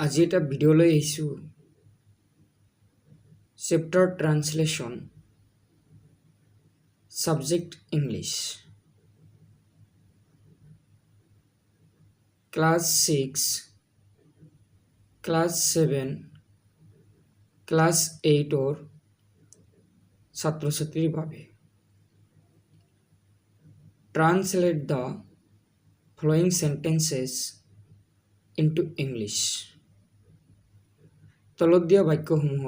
আজি এটা ভিডিঅ' লৈ আহিছোঁ chapter translation subject English class 6 class 7 class 8ৰ ছাত্ৰ ছাত্ৰীৰ বাবে translate the following sentences into English তলত দিয়া বাক্যসমূহ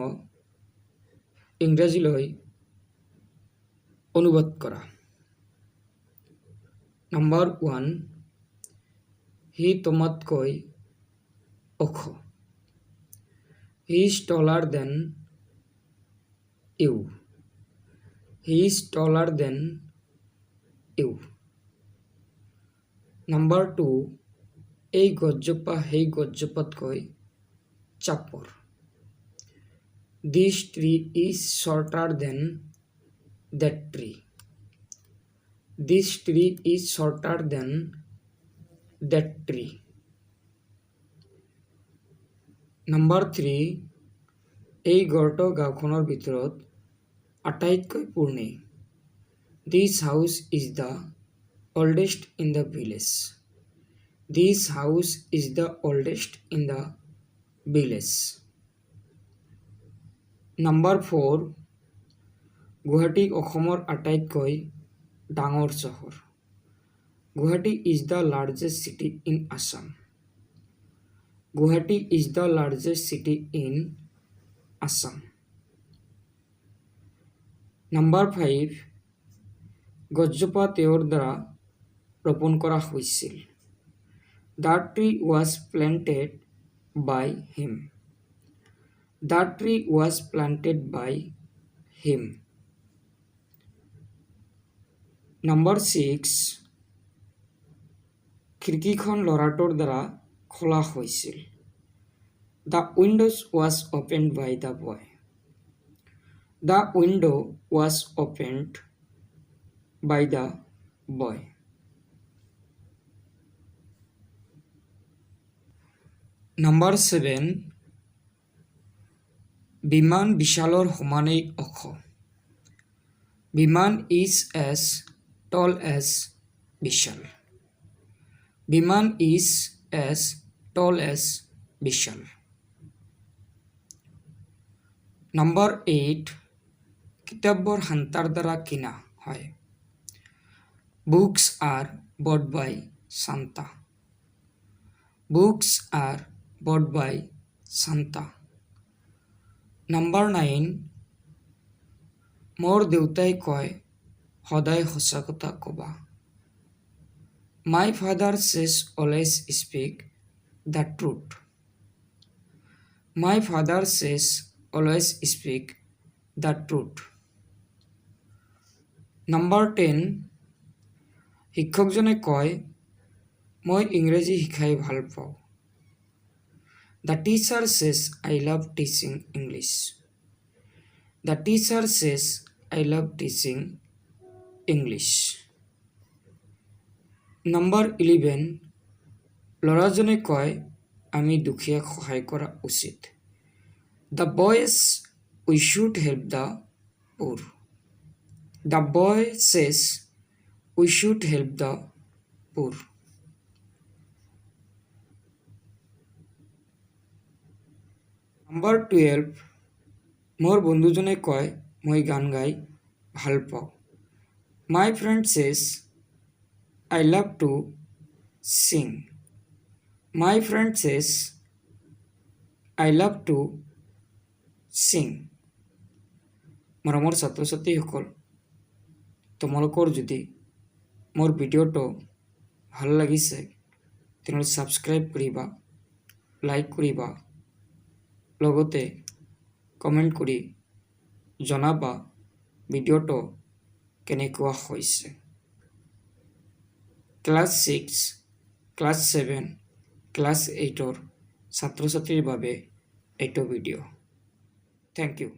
ইংৰাজীলৈ অনুবাদ কৰা। নম্বৰ 1 হি তোমাতকৈ ওখ। He is taller than you. He is taller than you. Number 2 এই গছজোপা সেই গছজোপাতকৈ চাপৰ। This tree is shorter than that tree. This tree is shorter than that tree. Number 3 এই ঘৰটো গাঁওখনৰ ভিতৰত আটাইতকৈ পুৰণি। This house is the oldest in the village. This house is the oldest in the village. Number 4 Guwahati অসমৰ আটাইতকৈ ডাঙৰ চহৰ। Guwahati is the largest city in Assam. Guwahati is the largest city in Assam. Number 5 গছজোপা তেওঁৰ দ্বাৰা ৰোপণ কৰা হৈছিল। The tree was planted by him. The tree was planted by him. Number 6 খিৰিকীখন ল'ৰাটোৰ দ্বাৰা খোলা হৈছিল। The windows was opened by the boy. The window was opened by the boy. Number 7 বিমান বিশালৰ সমানেই ওখ। বিমান is as tall as Bishal. Biman is as tall as Bishal. Number 8 কিতাপবোৰ শান্তাৰ দ্বাৰা কিনা হয়। Books are bought by Santa. Books are bought by Santa. Number 9 মোৰ দেউতাই কয় সদায় সঁচা কথা ক'বা। My father says always speak the truth. My father says always speak the truth. Number 10 শিক্ষকজনে কয় মই ইংৰাজী শিকাই ভাল পাওঁ। The teacher says I love teaching English. The teacher says I love teaching English. Number 11 ল'ৰাজনে কয় আমি দুখীয়াক সহায় কৰা উচিত। The boy says we should help the poor. The boy says we should help the poor. Number 12 মোৰ বন্ধুজনে কয় মই গান গাই ভাল পাওঁ। My friend says I love to sing. My friend says I love to sing. মৰমৰ ছাত্ৰ ছাত্ৰীসকল তোমালোকৰ যদি মোৰ ভিডিঅ'টো ভাল লাগিছে তেনেহ'লে ছাবস্ক্ৰাইব কৰিবা, লাইক কৰিবা, লগতে কমেণ্ট কৰি জনাবা ভিডিঅ'টো কেনেকুৱা হৈছে। ক্লাছ 6 ক্লাছ 7 ক্লাছ 8ৰ ছাত্ৰ ছাত্ৰীৰ বাবে এইটো ভিডিঅ'। Thank U.